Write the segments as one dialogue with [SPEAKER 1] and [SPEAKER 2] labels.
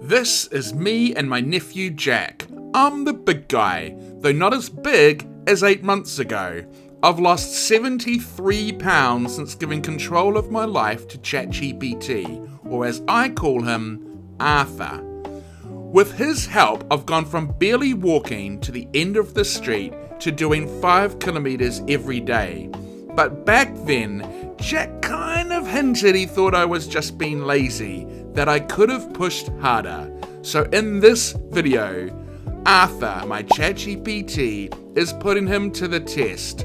[SPEAKER 1] This is me and my nephew Jack. I'm the big guy, though not as big as 8 months ago. I've lost 73 pounds since giving control of my life to ChatGPT, or as I call him, Arthur. With his help, I've gone from barely walking to the end of the street to doing 5 kilometers every day. But back then, Jack kind of hinted he thought I was just being lazy, that I could have pushed harder. So in this video, Arthur, my ChatGPT, is putting him to the test.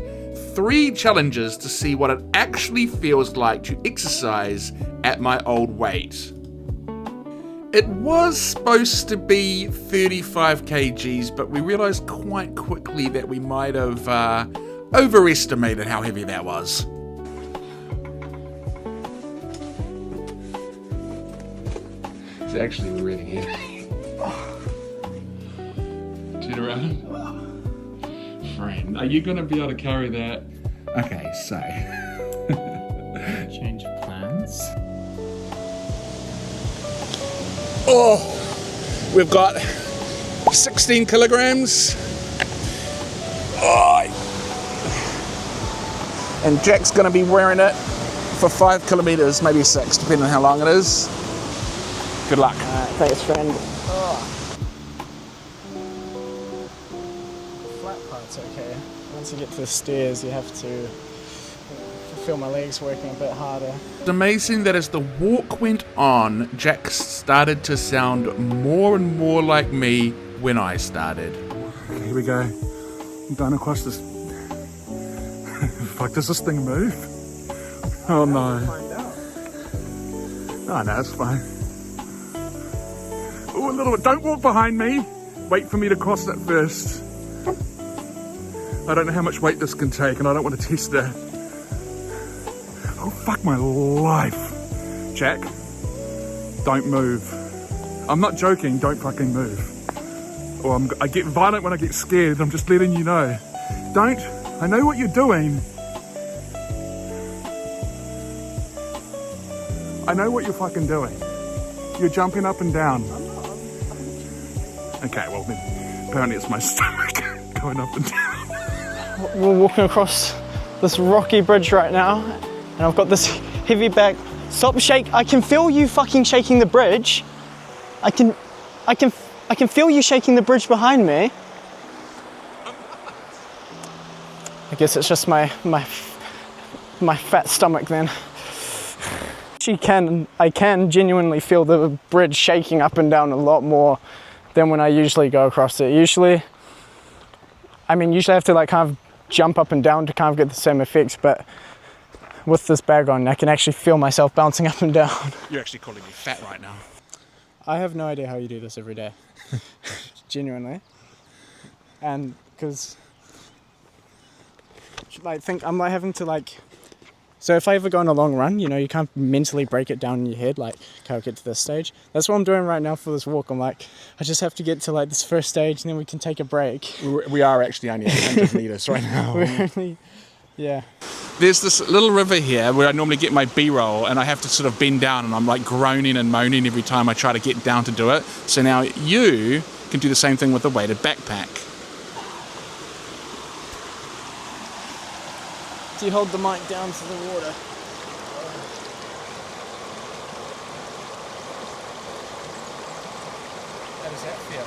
[SPEAKER 1] 3 challenges to see what it actually feels like to exercise at my old weight. It was supposed to be 35 kgs, but we realized quite quickly that we might have overestimated how heavy that was. It's actually really heavy. Turn around. Friend, are you going to be able to carry that? Okay, so.
[SPEAKER 2] Change of plans.
[SPEAKER 1] Oh, we've got 16 kilograms. Oh. And Jack's going to be wearing it for 5 kilometers, maybe 6, depending on how long it is. Good luck.
[SPEAKER 2] Thanks, friend. Flat part's okay. Once you get to the stairs, you have to feel my legs working a bit harder.
[SPEAKER 1] It's amazing that as the walk went on, Jack started to sound more and more like me when I started.
[SPEAKER 3] Okay, here we go. I'm going across this. Fuck, does this thing move? Oh no. Oh no, it's fine. Oh, a little bit. Don't walk behind me. Wait for me to cross it first. I don't know how much weight this can take and I don't want to test it. Oh, fuck my life. Jack, don't move. I'm not joking, don't fucking move. Or I get violent when I get scared, I'm just letting you know. Don't, I know what you're doing. I know what you're fucking doing. You're jumping up and down. Okay, well then, apparently it's my stomach going up and down.
[SPEAKER 2] We're walking across this rocky bridge right now, and I've got this heavy bag. Stop shake! I can feel you fucking shaking the bridge. I can feel you shaking the bridge behind me. I guess it's just my fat stomach then. I can genuinely feel the bridge shaking up and down a lot more than when I usually go across it. Usually I have to like kind of jump up and down to kind of get the same effects, but with this bag on, I can actually feel myself bouncing up and down.
[SPEAKER 1] You're actually calling me fat right now.
[SPEAKER 2] I have no idea how you do this every day. Genuinely. And because I think I'm like having to like, so if I ever go on a long run, you know, you can't mentally break it down in your head, like how I get to this stage. That's what I'm doing right now for this walk. I'm like, I just have to get to like this first stage and then we can take a break.
[SPEAKER 1] We are actually only 100 meters right now.
[SPEAKER 2] We're only, yeah.
[SPEAKER 1] There's this little river here where I normally get my B-roll and I have to sort of bend down and I'm like groaning and moaning every time I try to get down to do it. So now you can do the same thing with a weighted backpack.
[SPEAKER 2] Do you hold the mic down to the water?
[SPEAKER 1] How does that feel?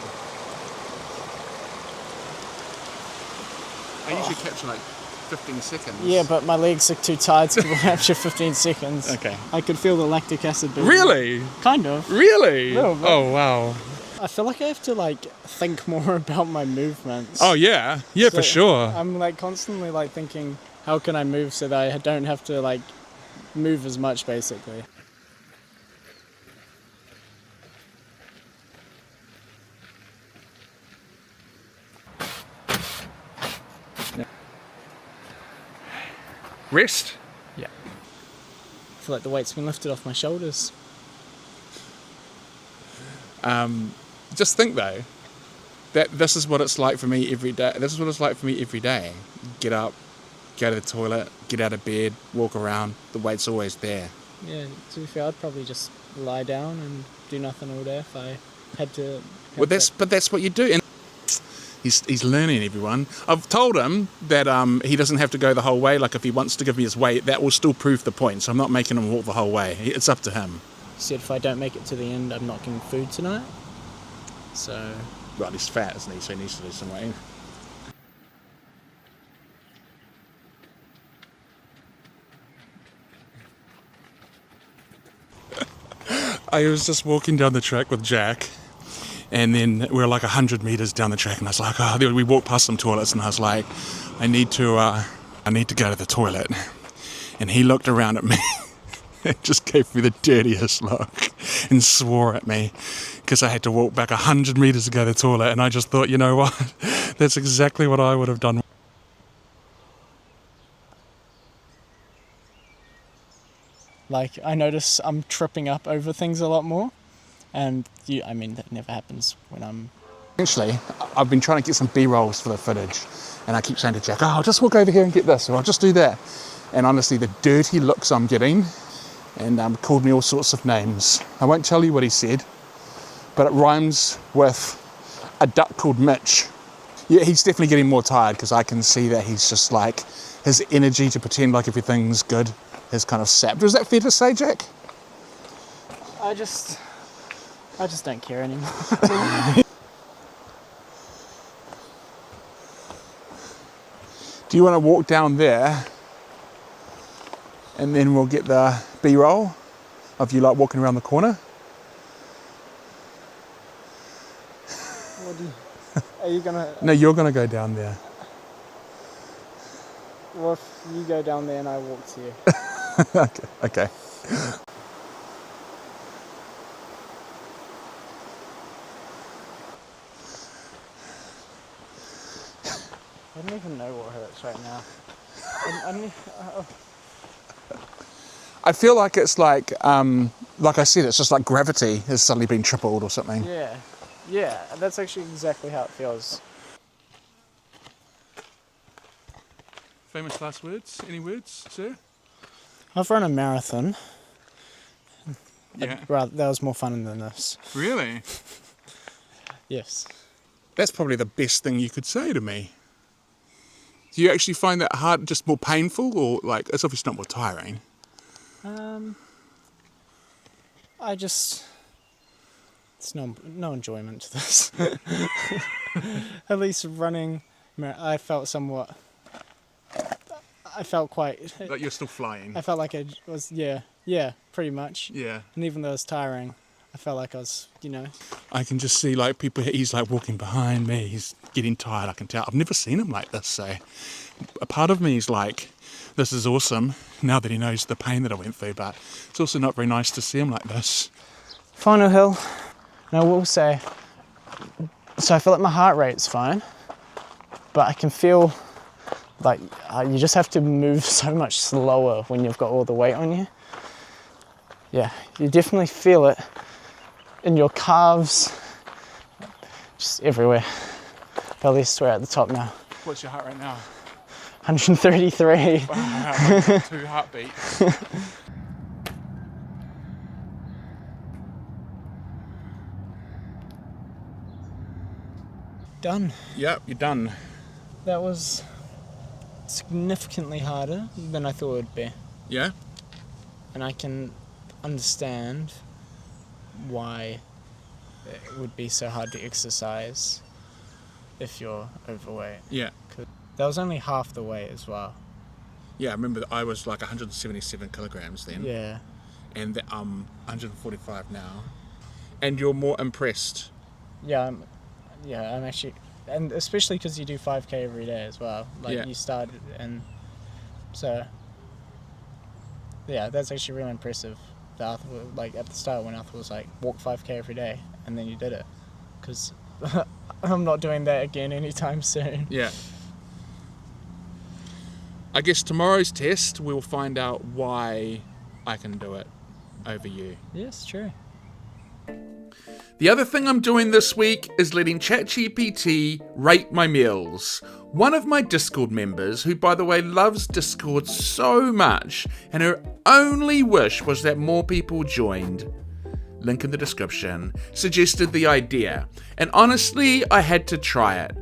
[SPEAKER 1] I usually capture like 15 seconds.
[SPEAKER 2] Yeah, but my legs are too tired to capture 15 seconds.
[SPEAKER 1] Okay.
[SPEAKER 2] I could feel the lactic acid building.
[SPEAKER 1] Really?
[SPEAKER 2] Kind of.
[SPEAKER 1] Really?
[SPEAKER 2] Little bit.
[SPEAKER 1] Oh, wow.
[SPEAKER 2] I feel like I have to like think more about my movements.
[SPEAKER 1] Oh, yeah. Yeah,
[SPEAKER 2] So
[SPEAKER 1] for sure.
[SPEAKER 2] I'm like constantly like thinking, how can I move so that I don't have to like move as much basically.
[SPEAKER 1] Rest?
[SPEAKER 2] Yeah. I feel like the weight's been lifted off my shoulders.
[SPEAKER 1] Just think though, that this is what it's like for me every day. This is what it's like for me every day. Get up, go to the toilet, get out of bed, walk around. The weight's always there.
[SPEAKER 2] Yeah, to be fair, I'd probably just lie down and do nothing all day if I had to.
[SPEAKER 3] But that's what you do. And he's learning, everyone. I've told him that he doesn't have to go the whole way. Like if he wants to give me his weight, that will still prove the point. So I'm not making him walk the whole way. It's up to him.
[SPEAKER 2] He said if I don't make it to the end, I'm not getting food tonight. So.
[SPEAKER 3] Well, he's fat, isn't he? So he needs to lose some weight. I was just walking down the track with Jack, and then we were like 100 meters down the track, and I was like, oh, we walked past some toilets, and I was like, I need to go to the toilet. And he looked around at me and just gave me the dirtiest look and swore at me because I had to walk back 100 meters to go to the toilet. And I just thought, you know what, that's exactly what I would have done.
[SPEAKER 2] Like, I notice I'm tripping up over things a lot more. And, that never happens when I'm...
[SPEAKER 3] Essentially, I've been trying to get some B-rolls for the footage. And I keep saying to Jack, I'll just walk over here and get this, or I'll just do that. And honestly, the dirty looks I'm getting, and called me all sorts of names. I won't tell you what he said, but it rhymes with a duck called Mitch. Yeah, he's definitely getting more tired because I can see that he's just like, his energy to pretend like everything's good is kind of sapped. Was that fair to say, Jack?
[SPEAKER 2] I just don't care anymore.
[SPEAKER 3] Do you want to walk down there and then we'll get the B-roll of you like walking around the corner?
[SPEAKER 2] Are you gonna...
[SPEAKER 3] No, you're going to go down there.
[SPEAKER 2] Well, if you go down there and I walk to you.
[SPEAKER 3] Okay.
[SPEAKER 2] I don't even know what hurts right now.
[SPEAKER 3] I feel like it's like I said, it's just like gravity has suddenly been tripled or something.
[SPEAKER 2] Yeah, that's actually exactly how it feels.
[SPEAKER 3] Famous last words? Any words, sir?
[SPEAKER 2] I've run a marathon.
[SPEAKER 3] Yeah.
[SPEAKER 2] That was more fun than this.
[SPEAKER 3] Really?
[SPEAKER 2] Yes.
[SPEAKER 3] That's probably the best thing you could say to me. Do you actually find that hard, just more painful, or like it's obviously not more tiring?
[SPEAKER 2] It's no enjoyment to this. At least running, I felt quite...
[SPEAKER 3] Like you're still flying.
[SPEAKER 2] I felt like I was, yeah, pretty much.
[SPEAKER 3] Yeah.
[SPEAKER 2] And even though it was tiring, I felt like I was,
[SPEAKER 3] I can just see like people, he's like walking behind me, he's getting tired, I can tell. I've never seen him like this, so a part of me is like, this is awesome, now that he knows the pain that I went through, but it's also not very nice to see him like this.
[SPEAKER 2] Final hill, and I will say, so I feel like my heart rate's fine, but I can feel like you just have to move so much slower when you've got all the weight on you. Yeah, you definitely feel it in your calves, just everywhere. But at least we're at the top now.
[SPEAKER 3] What's your heart rate now?
[SPEAKER 2] 133.
[SPEAKER 3] Wow, 2 heartbeats.
[SPEAKER 2] Done.
[SPEAKER 3] Yep, you're done.
[SPEAKER 2] That was significantly harder than I thought it would be.
[SPEAKER 3] Yeah?
[SPEAKER 2] And I can understand why it would be so hard to exercise if you're overweight.
[SPEAKER 3] Yeah.
[SPEAKER 2] That was only half the weight as well.
[SPEAKER 3] Yeah, I remember that I was like 177 kilograms then.
[SPEAKER 2] Yeah.
[SPEAKER 3] And 145 now. And you're more impressed.
[SPEAKER 2] Yeah, I'm actually, and especially because you do 5K every day as well. Like you started, and so yeah, that's actually really impressive. Like at the start when Arthur was like, walk 5K every day, and then you did it, because I'm not doing that again anytime soon.
[SPEAKER 3] Yeah. I guess tomorrow's test we'll find out why I can do it over you.
[SPEAKER 2] Yes, true.
[SPEAKER 1] The other thing I'm doing this week is letting ChatGPT rate my meals. One of my Discord members, who by the way loves Discord so much, and her only wish was that more people joined, link in the description, suggested the idea, and honestly, I had to try it.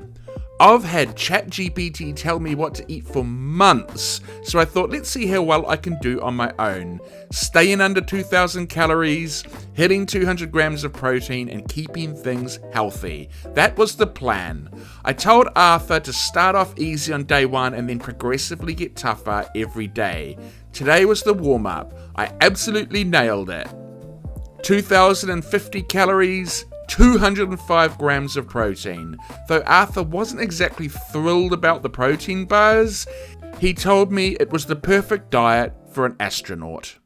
[SPEAKER 1] I've had ChatGPT tell me what to eat for months, so I thought let's see how well I can do on my own. Staying under 2,000 calories, hitting 200 grams of protein, and keeping things healthy. That was the plan. I told Arthur to start off easy on day one and then progressively get tougher every day. Today was the warm-up. I absolutely nailed it. 2,050 calories, 205 grams of protein. Though Arthur wasn't exactly thrilled about the protein bars, he told me it was the perfect diet for an astronaut.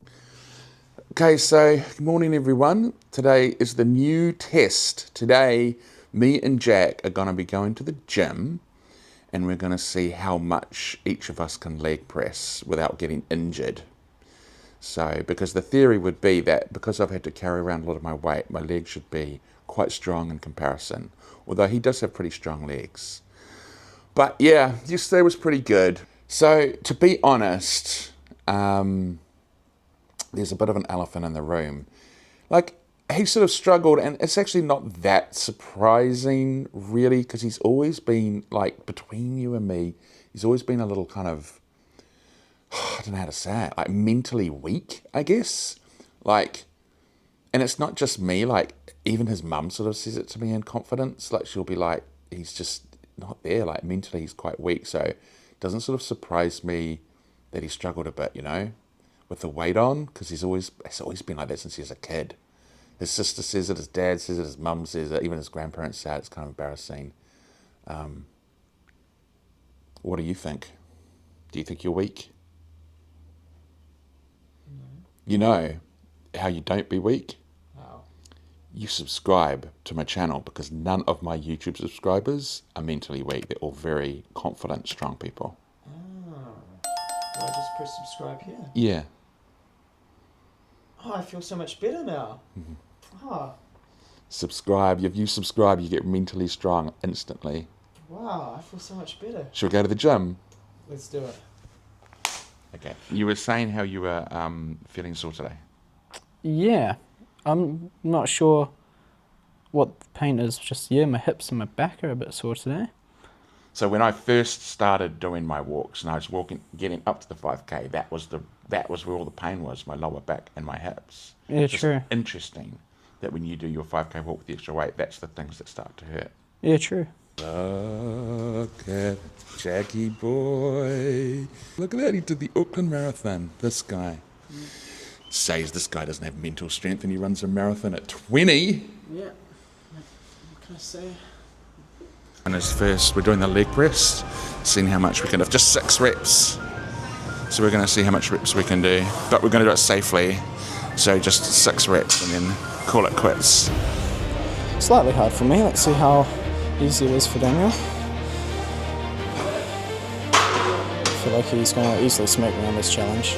[SPEAKER 1] Okay, so good morning everyone. Today is the new test. Today, me and Jack are going to be going to the gym and we're going to see how much each of us can leg press without getting injured. So, because the theory would be that because I've had to carry around a lot of my weight, my legs should be quite strong in comparison, although he does have pretty strong legs. But yeah, yesterday was pretty good. So to be honest, there's a bit of an elephant in the room. Like, he sort of struggled, and it's actually not that surprising really, because he's always been, like, between you and me, he's always been a little kind of, I don't know how to say it, like mentally weak, I guess. Like, and it's not just me, like even his mum sort of says it to me in confidence. Like she'll be like, he's just not there, like mentally he's quite weak. So it doesn't sort of surprise me that he struggled a bit, you know, with the weight on, because it's always been like that since he was a kid. His sister says it, his dad says it, his mum says it, even his grandparents say it. It's kind of embarrassing. What do you think? Do you think you're weak?
[SPEAKER 2] No.
[SPEAKER 1] You know how you don't be weak?
[SPEAKER 2] How?
[SPEAKER 1] You subscribe to my channel, because none of my YouTube subscribers are mentally weak. They're all very confident, strong people.
[SPEAKER 2] Oh. Do I just press subscribe here?
[SPEAKER 1] Yeah.
[SPEAKER 2] Oh, I feel so much better now.
[SPEAKER 1] Mm-hmm.
[SPEAKER 2] Oh.
[SPEAKER 1] Subscribe. If you subscribe, you get mentally strong instantly.
[SPEAKER 2] Wow, I feel so much better.
[SPEAKER 1] Should we go to the gym?
[SPEAKER 2] Let's do it.
[SPEAKER 1] Okay. You were saying how you were feeling sore today.
[SPEAKER 2] Yeah, I'm not sure what the pain is. Just, yeah, my hips and my back are a bit sore today.
[SPEAKER 1] So when I first started doing my walks and I was getting up to the 5K, that was where all the pain was, my lower back and my hips.
[SPEAKER 2] Yeah,
[SPEAKER 1] It's
[SPEAKER 2] true.
[SPEAKER 1] Interesting that when you do your 5K walk with the extra weight, that's the things that start to hurt.
[SPEAKER 2] Yeah, true.
[SPEAKER 1] Look at Jackie boy. Look at that, he did the Auckland Marathon. This guy says this guy doesn't have mental strength and he runs a marathon at 20.
[SPEAKER 2] Yeah. What can I say?
[SPEAKER 1] And as first, we're doing the leg press, seeing how much we can do. Just 6 reps. So we're going to see how much reps we can do, but we're going to do it safely. So just 6 reps and then call it quits.
[SPEAKER 2] Slightly hard for me. Let's see how easy it is for Daniel. I feel like he's going to easily smack me on this challenge.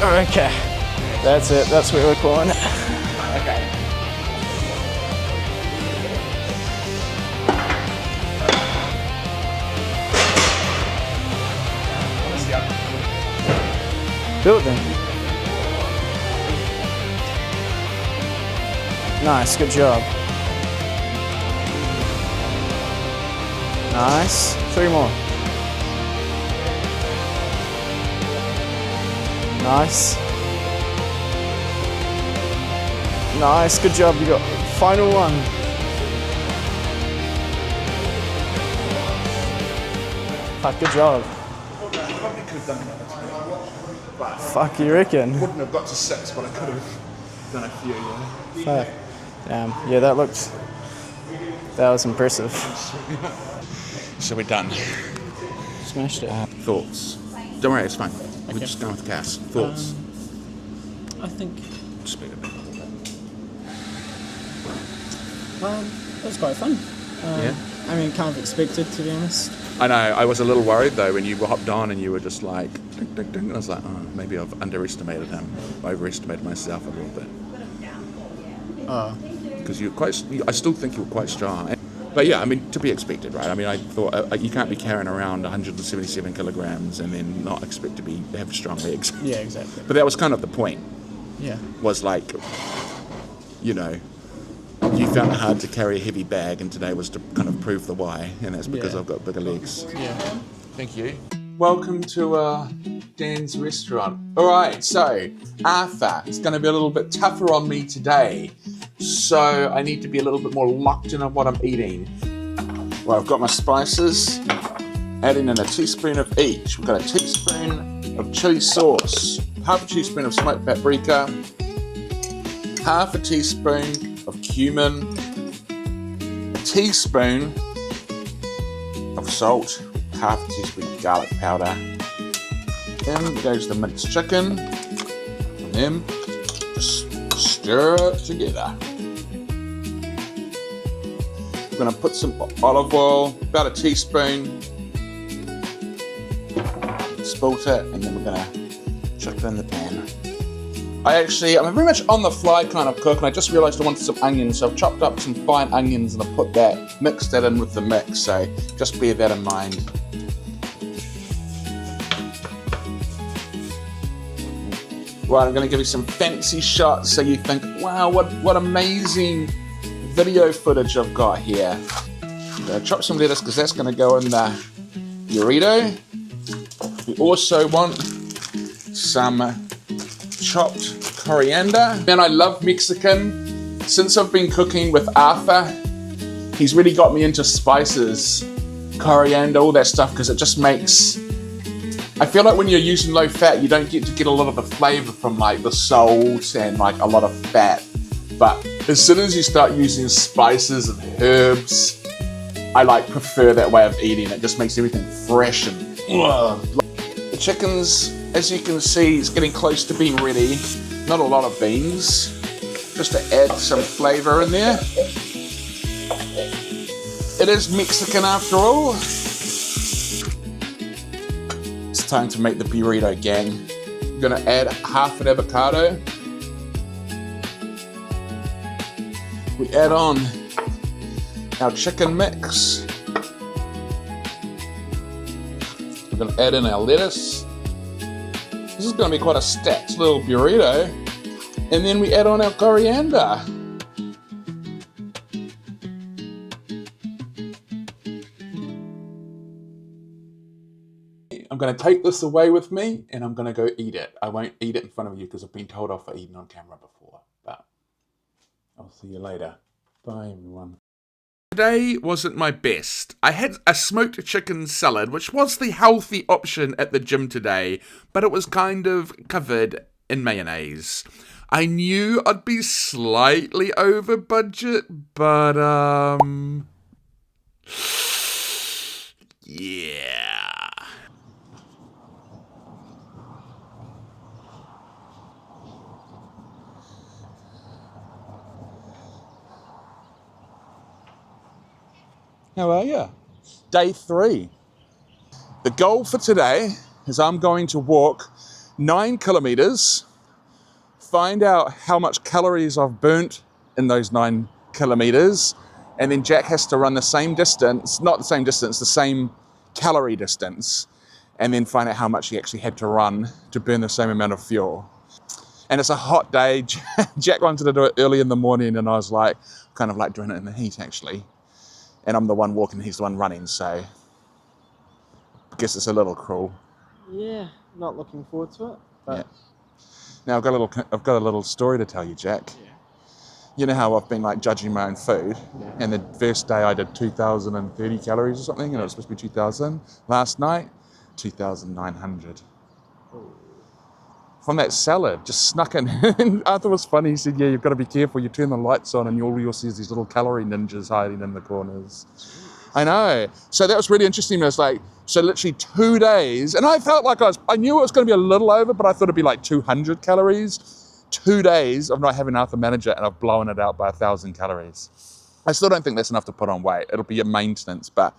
[SPEAKER 2] Okay, that's it. That's what we're calling it.
[SPEAKER 1] Okay.
[SPEAKER 2] Do it then. Nice, good job. Nice. 3 more. Nice. Nice, good job. You got final one. Fuck, good job.
[SPEAKER 1] Probably could have done another 10. But
[SPEAKER 2] Fuck, you reckon?
[SPEAKER 1] wouldn't have got to 6, but I could have done a few, yeah.
[SPEAKER 2] Fuck. Yeah, that was impressive.
[SPEAKER 1] So we're done.
[SPEAKER 2] Smashed it.
[SPEAKER 1] Thoughts? Don't worry, it's fine. We're just going with Cass. Thoughts?
[SPEAKER 2] I think
[SPEAKER 1] Speak a bit.
[SPEAKER 2] It was quite fun.
[SPEAKER 1] Yeah.
[SPEAKER 2] I mean, kind of expected, to be honest.
[SPEAKER 1] I know, I was a little worried though when you hopped on and you were just like, ding, ding, ding. And I was like, oh, maybe I've underestimated him, overestimated myself a little bit. Because I still think you were quite strong. But yeah, I mean, to be expected, right? I mean, I thought you can't be carrying around 177 kilograms and then not expect to have strong legs.
[SPEAKER 2] Yeah, exactly.
[SPEAKER 1] But that was kind of the point.
[SPEAKER 2] Yeah.
[SPEAKER 1] Was like, you know, you found it hard to carry a heavy bag, and today was to kind of prove the why, and that's because I've got bigger legs.
[SPEAKER 2] Yeah.
[SPEAKER 1] Thank you. Welcome to Dan's restaurant. All right, so Arthur, it's going to be a little bit tougher on me today, so I need to be a little bit more locked in on what I'm eating. Well, I've got my spices, adding in a teaspoon of each. We've got a teaspoon of chili sauce, half a teaspoon of smoked paprika, half a teaspoon of cumin, a teaspoon of salt, half a teaspoon of garlic powder. Then goes the minced chicken, and then just stir it together. We're going to put some olive oil, about a teaspoon, spilt it, and then we're going to chuck it in the pan. I'm very much on the fly kind of cook, and I just realised I wanted some onions, so I've chopped up some fine onions and I've mixed that in with the mix, so just bear that in mind. Right, I'm going to give you some fancy shots so you think, wow, what amazing video footage I've got here. I'm going to chop some lettuce because that's going to go in the burrito. We also want some chopped coriander. Man, I love Mexican. Since I've been cooking with Arthur, he's really got me into spices, coriander, all that stuff, because it just makes... I feel like when you're using low fat, you don't get to get a lot of the flavor from like the salt and like a lot of fat. But as soon as you start using spices and herbs, I like prefer that way of eating. It just makes everything fresh and... The chicken's, as you can see, is getting close to being ready. Not a lot of beans, just to add some flavor in there. It is Mexican after all. It's time to make the burrito, gang. I'm gonna add half an avocado. We add on our chicken mix. We're gonna add in our lettuce. This is going to be quite a stacked little burrito. And then we add on our coriander. I'm going to take this away with me and I'm going to go eat it. I won't eat it in front of you because I've been told off for eating on camera before. But I'll see you later. Bye, everyone. Today wasn't my best. I had a smoked chicken salad, which was the healthy option at the gym today, but it was kind of covered in mayonnaise. I knew I'd be slightly over budget, but yeah. How are you? Day 3. The goal for today is I'm going to walk 9 kilometers, find out how much calories I've burnt in those 9 kilometers, and then Jack has to run the same distance, not the same distance, the same calorie distance, and then find out how much he actually had to run to burn the same amount of fuel. And it's a hot day. Jack wanted to do it early in the morning, and I was like, kind of like doing it in the heat actually. And I'm the one walking, he's the one running, so I guess it's a little cruel.
[SPEAKER 2] Yeah, not looking forward to it. But...
[SPEAKER 1] Yeah. Now I've got a little story to tell you, Jack.
[SPEAKER 2] Yeah.
[SPEAKER 1] You know how I've been like judging my own food, and the first day I did 2,030 calories or something, and it was supposed to be 2,000. Last night, 2,900. From that salad, just snuck in. And Arthur was funny, he said, yeah, you've got to be careful, you turn the lights on and all you'll see is these little calorie ninjas hiding in the corners. I know. So that was really interesting. It was like, so literally 2 days, and I felt like I knew it was going to be a little over, but I thought it'd be like 200 calories. 2 days of not having Arthur manage it, and I've blown it out by 1,000 calories.
[SPEAKER 3] I still don't think that's enough to put on weight. It'll be a maintenance, but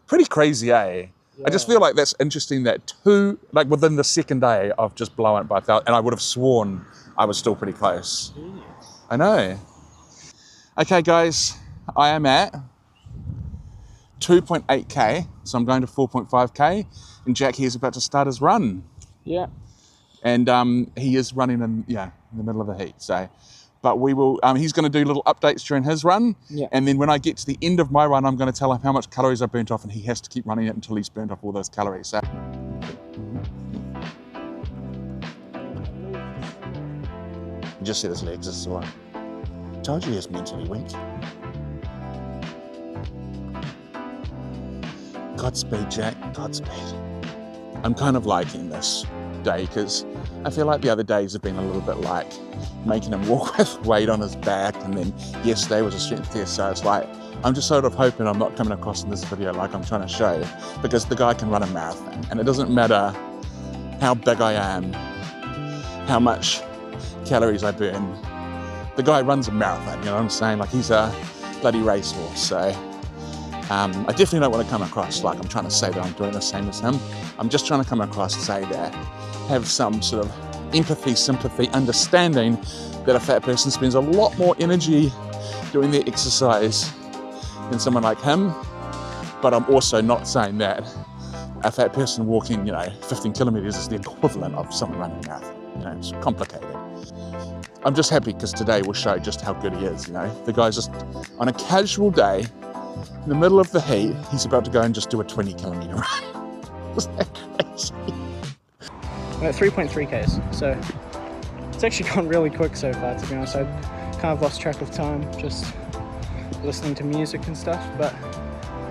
[SPEAKER 3] pretty crazy, eh? Yeah. I just feel like that's interesting that within the second day of just blowing it by 1,000, and I would have sworn I was still pretty close. Jeez. I know. Okay, guys, I am at 2.8k, so I'm going to 4.5k, and Jack here is about to start his run.
[SPEAKER 2] Yeah.
[SPEAKER 3] And he is running in the middle of the heat, so. But we will, he's going to do little updates during his run. Yeah. And then when I get to the end of my run, I'm going to tell him how much calories I burnt off, and he has to keep running it until he's burnt off all those calories. So. You just said his legs are sore. Told you he was mentally weak. Godspeed, Jack, Godspeed. I'm kind of liking this day because I feel like the other days have been a little bit like making him walk with weight on his back, and then yesterday was a strength test, so it's like I'm just sort of hoping I'm not coming across in this video like I'm trying to show, because the guy can run a marathon and it doesn't matter how big I am, how much calories I burn. The guy runs a marathon, you know what I'm saying? Like, he's a bloody racehorse, so I definitely don't want to come across like I'm trying to say that I'm doing the same as him. I'm just trying to come across and say that, have some sort of empathy, sympathy, understanding that a fat person spends a lot more energy doing their exercise than someone like him. But I'm also not saying that a fat person walking, 15 kilometers is the equivalent of someone running a marathon. It's complicated. I'm just happy because today will show just how good he is. The guy's just on a casual day in the middle of the heat, he's about to go and just do a 20 kilometer run. Isn't that crazy?
[SPEAKER 2] I'm at 3.3Ks, so it's actually gone really quick so far, to be honest. I kind of lost track of time just listening to music and stuff, but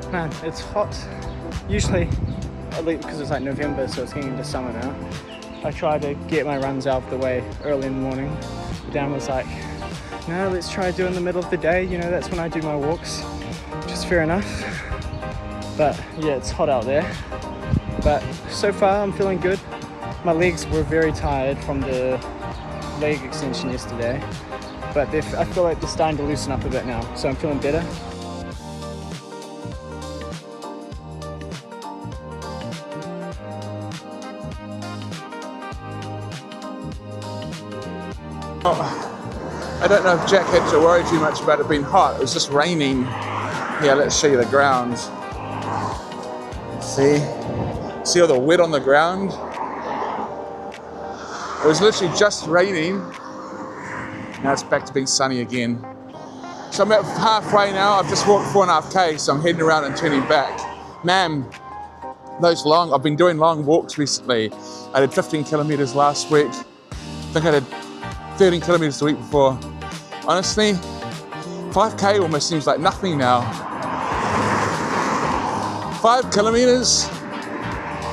[SPEAKER 2] man, it's hot. Usually, at least because it's like November, so it's getting into summer now, I try to get my runs out of the way early in the morning. Dan was like, no, let's try do it in the middle of the day, that's when I do my walks, which is fair enough. But yeah, it's hot out there. But so far, I'm feeling good. My legs were very tired from the leg extension yesterday, but I feel like they're starting to loosen up a bit now, so I'm feeling better.
[SPEAKER 3] I don't know if Jack had to worry too much about it being hot. It was just raining. Yeah, let's show you the ground. See all the wet on the ground? It was literally just raining. Now it's back to being sunny again. So I'm at halfway now. I've just walked 4.5k, so I'm heading around and turning back. Man, I've been doing long walks recently. I did 15 kilometers last week. I think I did 13 kilometers the week before. Honestly, 5k almost seems like nothing now. 5 kilometers,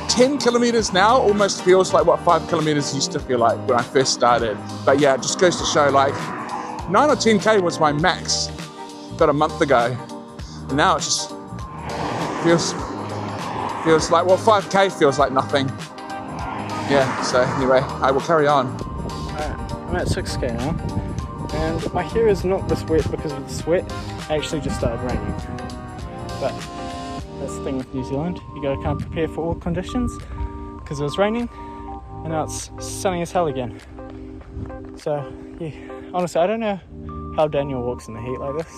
[SPEAKER 3] 10 kilometers now almost feels like what 5 kilometers used to feel like when I first started. But yeah, it just goes to show, like, 9 or 10k was my max about a month ago. And now it just feels like, 5k feels like nothing. Yeah, so anyway, I will carry on.
[SPEAKER 2] I'm at 6k now. And my hair is not this wet because of the sweat. It actually just started raining. But that's the thing with New Zealand. You gotta kind of prepare for all conditions, because it was raining and now it's sunny as hell again. So yeah, honestly, I don't know how Daniel walks in the heat like this,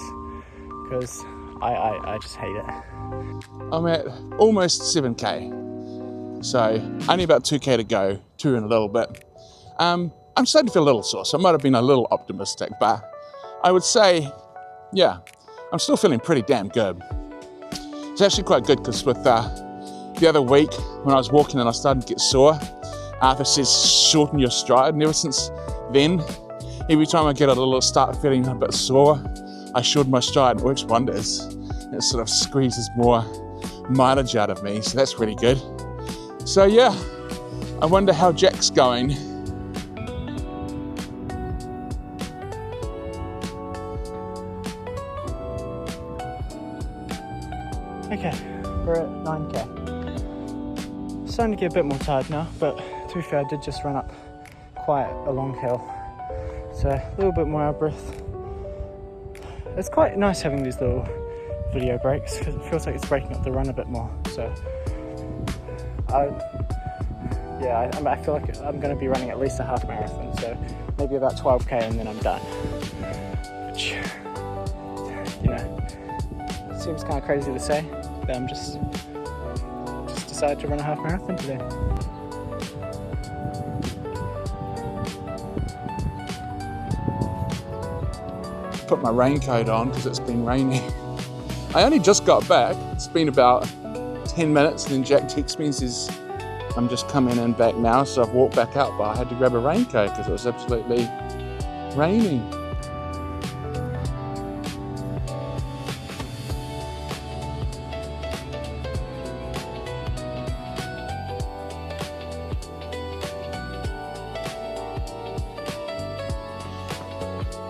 [SPEAKER 2] because I just hate it.
[SPEAKER 3] I'm at almost 7k. So only about 2k to go, 2 in a little bit. I'm starting to feel a little sore, so I might have been a little optimistic, but I would say, yeah, I'm still feeling pretty damn good. It's actually quite good because with the other week when I was walking and I started to get sore, Arthur says shorten your stride, and ever since then, every time I get start feeling a bit sore, I shorten my stride. It works wonders. It sort of squeezes more mileage out of me, so that's really good. So yeah, I wonder how Jack's going.
[SPEAKER 2] Okay, we're at 9k. Starting to get a bit more tired now, but to be fair, I did just run up quite a long hill, so a little bit more out of breath. it's quite nice having these little video breaks because it feels like it's breaking up the run a bit more. So I feel like I'm going to be running at least a half marathon, so maybe about 12k and then I'm done. Which, you know, seems kind of crazy to say, but I'm just decided to run a half marathon today.
[SPEAKER 1] Put my raincoat on because it's been raining. I only just got back. It's been about 10 minutes and then Jack texts me and says, I'm just coming in back now, so I've walked back out, but I had to grab a raincoat because it was absolutely raining.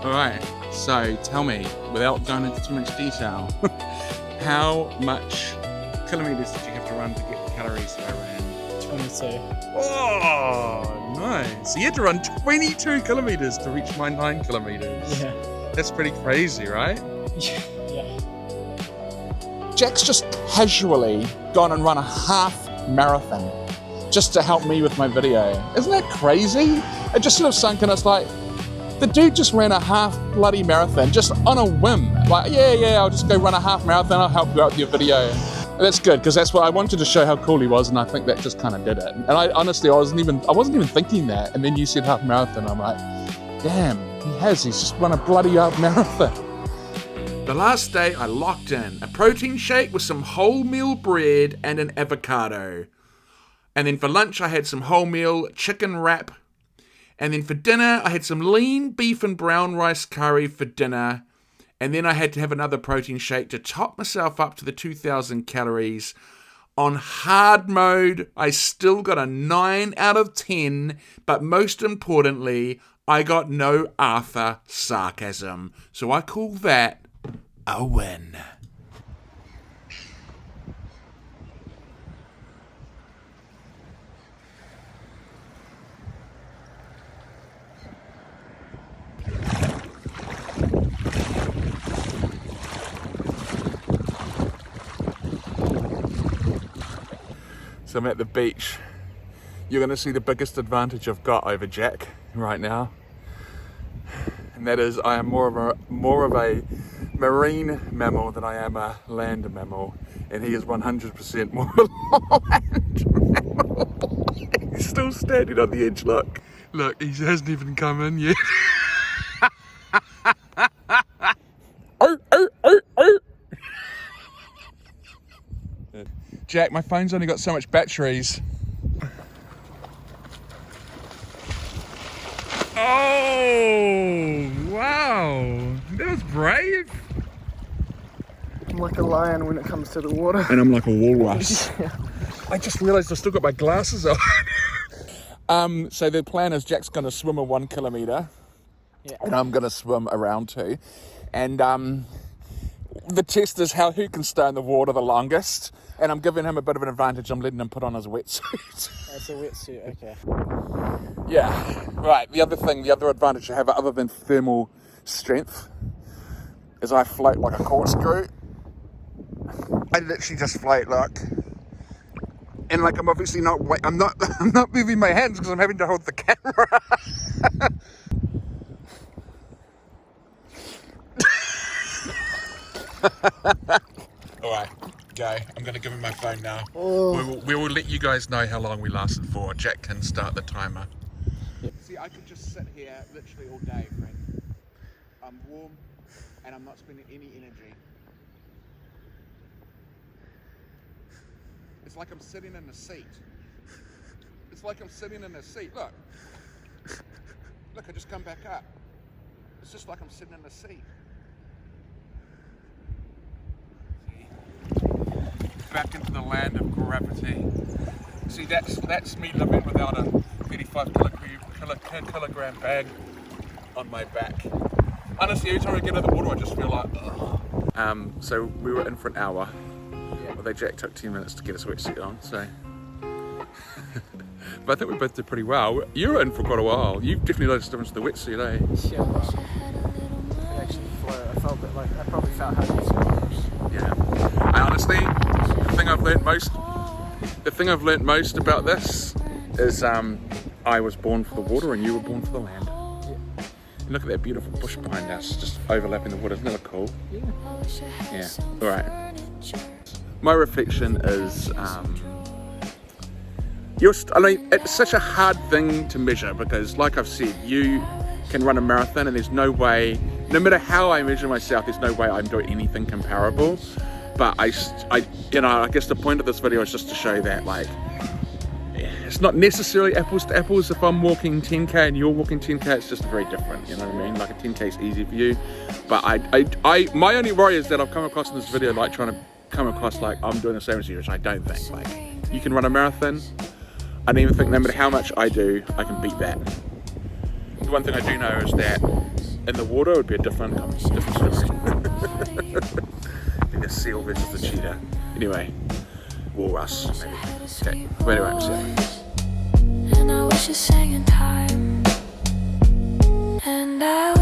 [SPEAKER 1] Alright, so tell me, without going into too much detail, how much kilometres did you have to run to get the calories that I ran?
[SPEAKER 2] 22.
[SPEAKER 1] Oh, nice. So you had to run 22 kilometres to reach my 9 kilometres.
[SPEAKER 2] Yeah.
[SPEAKER 1] That's pretty crazy, right?
[SPEAKER 2] Yeah.
[SPEAKER 1] Jack's just casually gone and run a half marathon just to help me with my video. Isn't that crazy? It just sort of sunk in. It's like, the dude just ran a half bloody marathon just on a whim. Like, yeah, I'll just go run a half marathon, I'll help you out with your video. And that's good, because that's what I wanted to show how cool he was, and I think that just kind of did it. And I honestly, I wasn't even thinking that, and then you said half marathon, I'm like, damn, he's just run a bloody half marathon. The last day I locked in a protein shake with some wholemeal bread and an avocado. And then for lunch I had some wholemeal chicken wrap. And then for dinner, I had some lean beef and brown rice curry for dinner. And then I had to have another protein shake to top myself up to the 2,000 calories. On hard mode, I still got a 9 out of 10. But most importantly, I got no Arthur sarcasm. So I call that a win. So I'm at the beach. You're going to see the biggest advantage I've got over Jack right now, and that is I am more of a marine mammal than I am a land mammal, and he is 100% more of a land mammal. He's still standing on the edge. Look, he hasn't even come in yet. Jack, my phone's only got so much batteries. Oh, wow. That was brave.
[SPEAKER 2] I'm like a lion when it comes to the water.
[SPEAKER 1] And I'm like a walrus.
[SPEAKER 2] Yeah.
[SPEAKER 1] I just realised I've still got my glasses on. So the plan is Jack's going to swim a 1 kilometre.
[SPEAKER 2] Yeah.
[SPEAKER 1] And I'm going to swim around 2. And the test is who can stay in the water the longest. And I'm giving him a bit of an advantage. I'm letting him put on his wetsuit.
[SPEAKER 2] That's a wetsuit, okay.
[SPEAKER 1] Yeah, right. The other advantage I have other than thermal strength is I float like a corkscrew. I literally just float, look. And like I'm obviously not I'm not moving my hands because I'm having to hold the camera. Alright, go. I'm going to give him my phone now. Oh. We will let you guys know how long we lasted for. Jack can start the timer. Yep. See, I could just sit here literally all day, friend. I'm warm and I'm not spending any energy. It's like I'm sitting in a seat. Look. Look, I just come back up. It's just like I'm sitting in a seat. Back into the land of gravity. See, that's me living without a 35 kilogram bag on my back. Honestly, every time I get out of the water, I just feel like, ugh. So we were in for an hour. Yeah. Although Jack took 10 minutes to get his wetsuit on, so. But I think we both did pretty well. You were in for quite a while. You definitely noticed the difference in the wetsuit, eh?
[SPEAKER 2] Yeah, it actually flowed. felt that like I probably felt how these goes.
[SPEAKER 1] Yeah. I honestly, the thing I've learnt most about this is I was born for the water and you were born for the land. And look at that beautiful bush behind us, just overlapping the water. Isn't that cool?
[SPEAKER 2] Yeah.
[SPEAKER 1] Yeah. All right. My reflection is, it's such a hard thing to measure because, like I've said, you can run a marathon and there's no way, no matter how I measure myself, there's no way I'm doing anything comparable. But I guess the point of this video is just to show that, like, it's not necessarily apples to apples. If I'm walking 10k and you're walking 10k, it's just very different, you know what I mean? Like a 10k is easy for you, but my only worry is that I've come across in this video like trying to come across like I'm doing the same as you, which I don't think. Like, you can run a marathon. I don't even think no matter how much I do, I can beat that. The one thing I do know is that in the water it would be a different story. I think a seal versus a cheetah. Anyway, walrus maybe. Okay, but anyway, I'm sorry.
[SPEAKER 4] And I wish you sang in time. And I